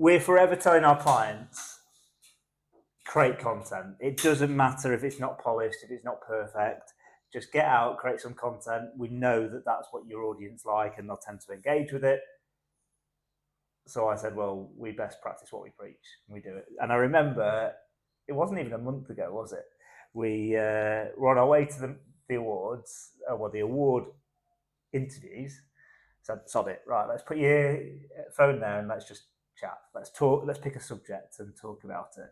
we're forever telling our clients, create content. It doesn't matter if it's not polished, if it's not perfect. Just get out, create some content. We know that that's what your audience like, and they'll tend to engage with it. So I said, well, we best practice what we preach, and we do it. And I remember, it wasn't even a month ago, was it? We were on our way to the awards, the award interviews. Said, sod it, right, let's put your phone there and let's just chat. Let's talk, let's pick a subject and talk about it.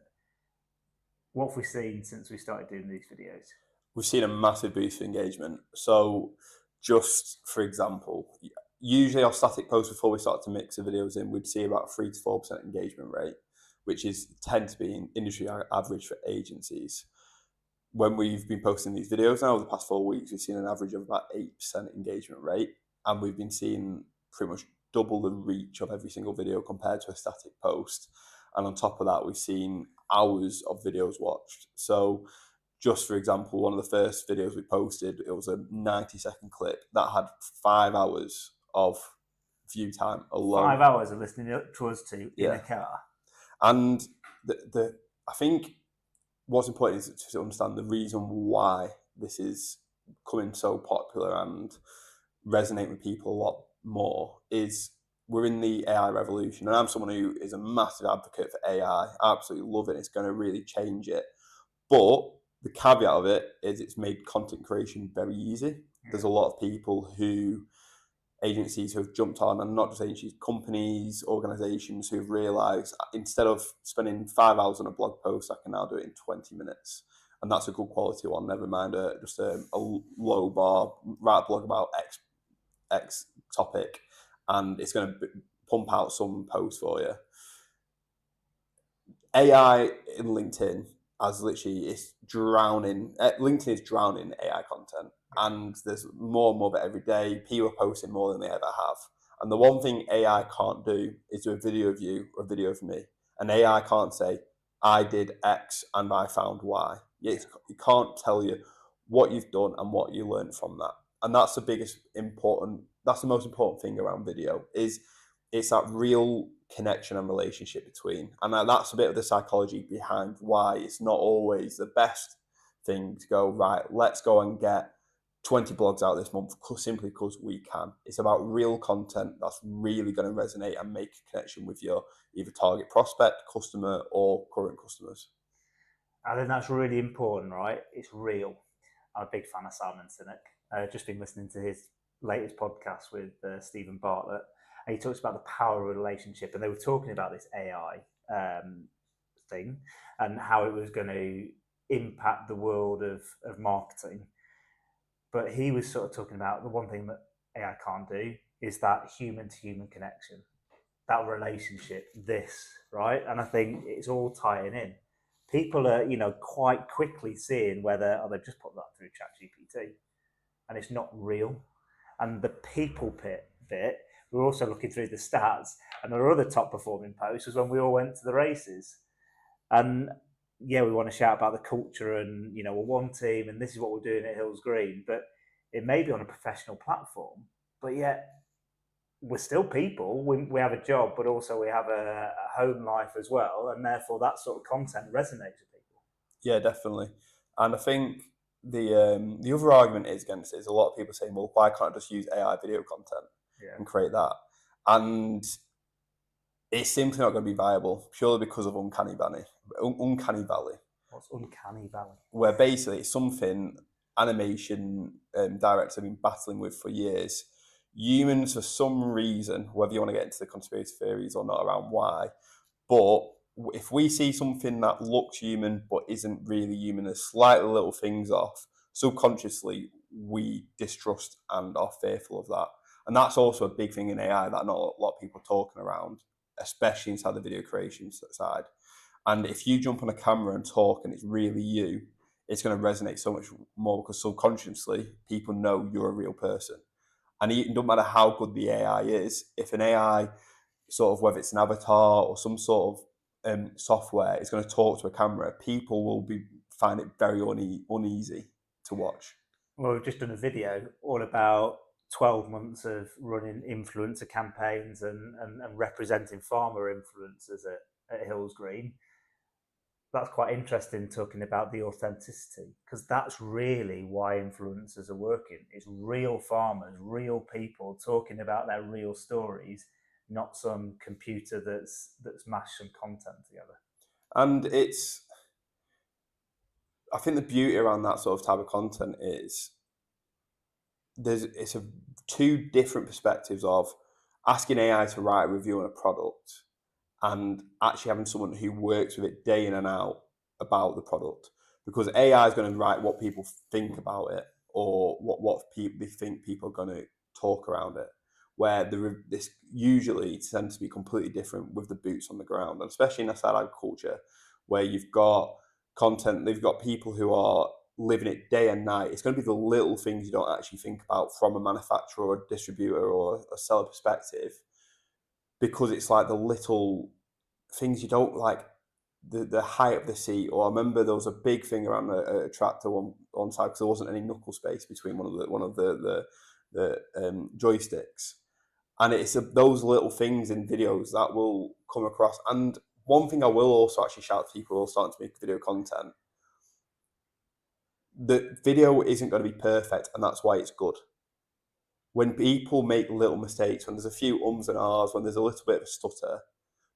What have we seen since we started doing these videos? We've seen a massive boost for engagement. So just for example, usually our static posts before we start to mix the videos in, we'd see about 3 to 4% engagement rate, which tend to be an industry average for agencies. When we've been posting these videos now over the past 4 weeks, we've seen an average of about 8% engagement rate, and we've been seeing pretty much double the reach of every single video compared to a static post. And on top of that, we've seen hours of videos watched. So just for example, one of the first videos we posted, it was a 90-second clip that had 5 hours of view time alone. 5 hours of listening to us in a car. And I think what's important is to understand the reason why this is becoming so popular and resonate with people a lot more is we're in the AI revolution. And I'm someone who is a massive advocate for AI. I absolutely love it. It's going to really change it. But the caveat of it is it's made content creation very easy. There's a lot of people agencies who have jumped on, and not just agencies, companies, organizations who've realized instead of spending 5 hours on a blog post, I can now do it in 20 minutes. And that's a good quality one, never mind just a low bar, write a blog about X topic, and it's going to pump out some post for you. AI in LinkedIn LinkedIn is drowning AI content, and there's more and more of it every day. People are posting more than they ever have. And the one thing AI can't do is do a video of you or a video of me. And AI can't say, I did X and I found Y. It can't tell you what you've done and what you learned from that. And that's the most important thing around video is it's that real connection and relationship between. And that's a bit of the psychology behind why it's not always the best thing to go, right, let's go and get 20 blogs out this month simply because we can. It's about real content that's really going to resonate and make a connection with your either target prospect, customer, or current customers. I think that's really important, right? It's real. I'm a big fan of Simon Sinek. I've just been listening to his latest podcast with Stephen Bartlett, and he talks about the power of a relationship, and they were talking about this AI thing and how it was going to impact the world of marketing. But he was sort of talking about the one thing that AI can't do is that human-to-human connection, that relationship, right? And I think it's all tying in. People are, quite quickly seeing whether they've just put that through ChatGPT, and it's not real. And the people bit, we're also looking through the stats, and our other top performing post was when we all went to the races. And yeah, we want to shout about the culture and, we're one team and this is what we're doing at Hills Green, but it may be on a professional platform, but yet we're still people. We have a job, but also we have a home life as well. And therefore that sort of content resonates with people. Yeah, definitely. And I think the other argument against it is a lot of people saying, well, why can't I just use AI video content and create that? And it's simply not going to be viable purely because of Uncanny Valley. What's Uncanny Valley? Where basically it's something animation directors have been battling with for years. Humans, for some reason, whether you want to get into the conspiracy theories or not around why, but if we see something that looks human but isn't really human, there's slightly little things off, subconsciously we distrust and are fearful of that. And that's also a big thing in AI that not a lot of people are talking around, especially inside the video creation side. And if you jump on a camera and talk and it's really you, it's going to resonate so much more because subconsciously people know you're a real person. And it doesn't matter how good the AI is, if an AI, sort of whether it's an avatar or some sort of software is going to talk to a camera, people will find it very uneasy to watch. Well, we've just done a video all about 12 months of running influencer campaigns and representing farmer influencers at Hills Green. That's quite interesting, talking about the authenticity, because that's really why influencers are working. It's real farmers, real people talking about their real stories, not some computer that's mashed some content together. And I think the beauty around that sort of type of content is it's two different perspectives of asking AI to write a review on a product and actually having someone who works with it day in and out about the product. Because AI is going to write what people think about it, or what they think people are going to talk around it. Where this usually tends to be completely different with the boots on the ground, and especially in outside agriculture, where you've got content, they've got people who are living it day and night. It's going to be the little things you don't actually think about from a manufacturer or a distributor or a seller perspective, because it's like the little things you don't like, the height of the seat. Or I remember there was a big thing around a tractor one side because there wasn't any knuckle space between one of the joysticks, and it's those little things in videos that will come across. And one thing I will also actually shout to people who are starting to make video content: the video isn't going to be perfect, and that's why it's good. When people make little mistakes, when there's a few ums and ahs, when there's a little bit of a stutter,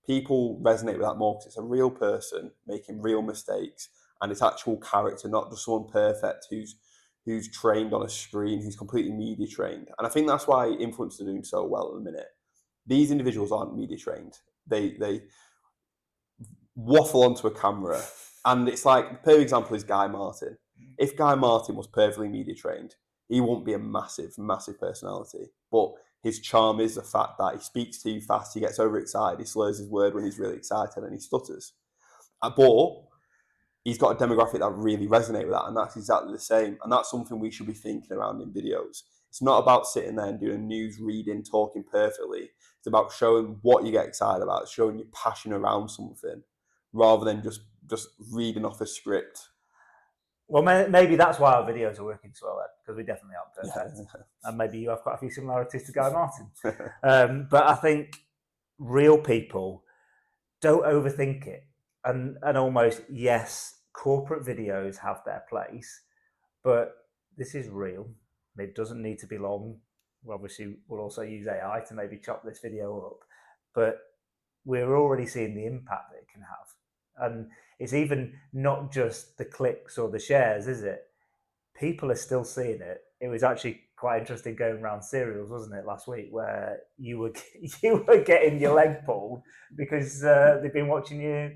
people resonate with that more because it's a real person making real mistakes, and it's actual character, not just someone perfect who's trained on a screen, who's completely media trained. And I think that's why influencers are doing so well at the minute. These individuals aren't media trained. They waffle onto a camera, and it's like, the perfect example is Guy Martin. If Guy Martin was perfectly media trained, he wouldn't be a massive personality. But his charm is the fact that he speaks too fast, he gets overexcited, he slurs his word when he's really excited, and he stutters. But he's got a demographic that really resonate with that, and that's exactly the same. And that's something we should be thinking around in videos. It's not about sitting there and doing a news reading, talking perfectly. It's about showing what you get excited about, showing your passion around something, rather than just reading off a script. Well, maybe that's why our videos are working so well, because we definitely aren't perfect. Yeah. And maybe you have quite a few similarities to Guy Martin. But I think real people don't overthink it. And almost, yes, corporate videos have their place, but this is real. It doesn't need to be long. Obviously, we'll also use AI to maybe chop this video up, but we're already seeing the impact that it can have. And it's even not just the clicks or the shares, is it? People are still seeing it. It was actually quite interesting going around cereals, wasn't it, last week, where you were getting your leg pulled because they've been watching your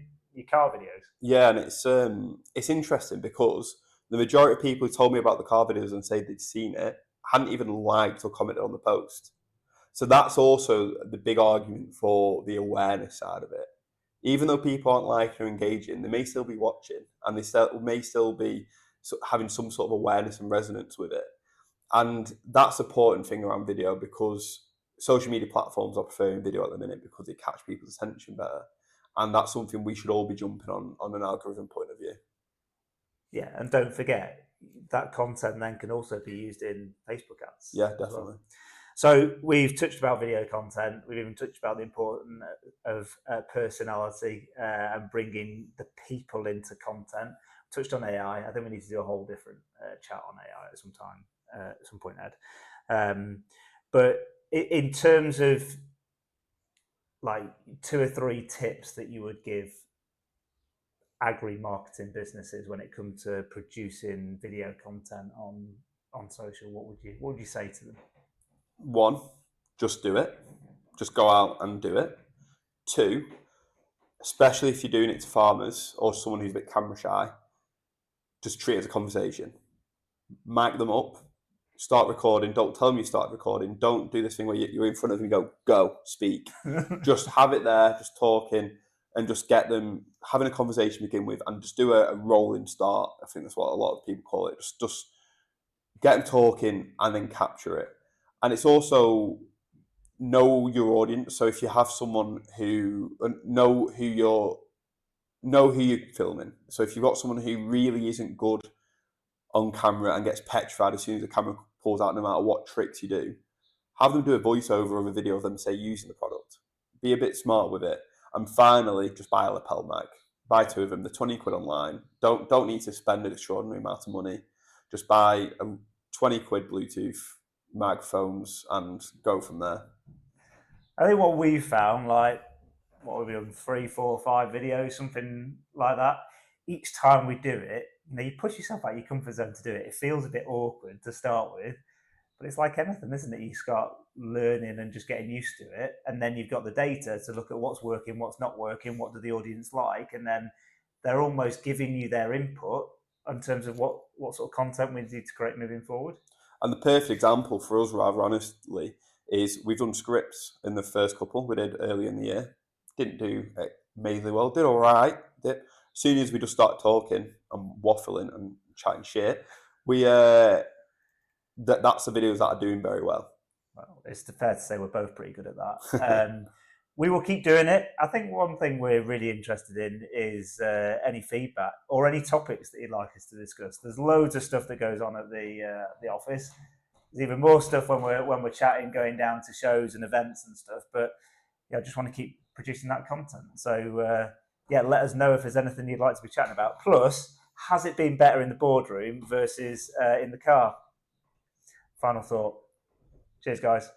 car videos. Yeah, and it's interesting because the majority of people who told me about the car videos and say they'd seen it hadn't even liked or commented on the post. So that's also the big argument for the awareness side of it. Even though people aren't liking or engaging, they may still be watching, and they may still be having some sort of awareness and resonance with it. And that's the important thing around video, because social media platforms are preferring video at the minute because they catch people's attention better. And that's something we should all be jumping on an algorithm point of view. Yeah, and don't forget, that content then can also be used in Facebook ads. Yeah, definitely. Well. So we've touched about video content. We've even touched about the importance of personality and bringing the people into content. Touched on AI. I think we need to do a whole different chat on AI at some point, Ed. But in terms of like 2 or 3 tips that you would give agri-marketing businesses when it comes to producing video content on social, what would you say to them? 1, just do it. Just go out and do it. 2, especially if you're doing it to farmers or someone who's a bit camera shy, just treat it as a conversation. Mic them up, start recording. Don't tell them you start recording. Don't do this thing where you're in front of them and go, speak. Just have it there, just talking, and just get them having a conversation to begin with, and just do a rolling start. I think that's what a lot of people call it. Just get them talking and then capture it. And it's also know your audience. So if you have someone who know who you're filming. So if you've got someone who really isn't good on camera and gets petrified as soon as the camera pulls out, no matter what tricks you do, Have them do a voiceover of a video of them, say, using the product. Be a bit smart with it. And finally, just buy a lapel mic. Buy 2 of them. They're 20 quid online. Don't need to spend an extraordinary amount of money. Just buy 20 quid Bluetooth microphones and go from there. I think what we found, like, what have we done, 3, 4, 5 videos, something like that. Each time we do it, you push yourself out your comfort zone to do it. It feels a bit awkward to start with, but it's like anything, isn't it? You start learning and just getting used to it, and then you've got the data to look at what's working, what's not working, what do the audience like, and then they're almost giving you their input in terms of what sort of content we need to create moving forward. And the perfect example for us, rather honestly, is we've done scripts in the first couple we did early in the year. Didn't do amazingly well. Did all right. As soon as we just started talking and waffling and chatting shit, that's the videos that are doing very well. Well, it's fair to say we're both pretty good at that. We will keep doing it. I think one thing we're really interested in is any feedback or any topics that you'd like us to discuss. There's loads of stuff that goes on at the office. There's even more stuff when we're chatting, going down to shows and events and stuff. But I just want to keep producing that content. So let us know if there's anything you'd like to be chatting about. Plus, has it been better in the boardroom versus in the car? Final thought. Cheers, guys.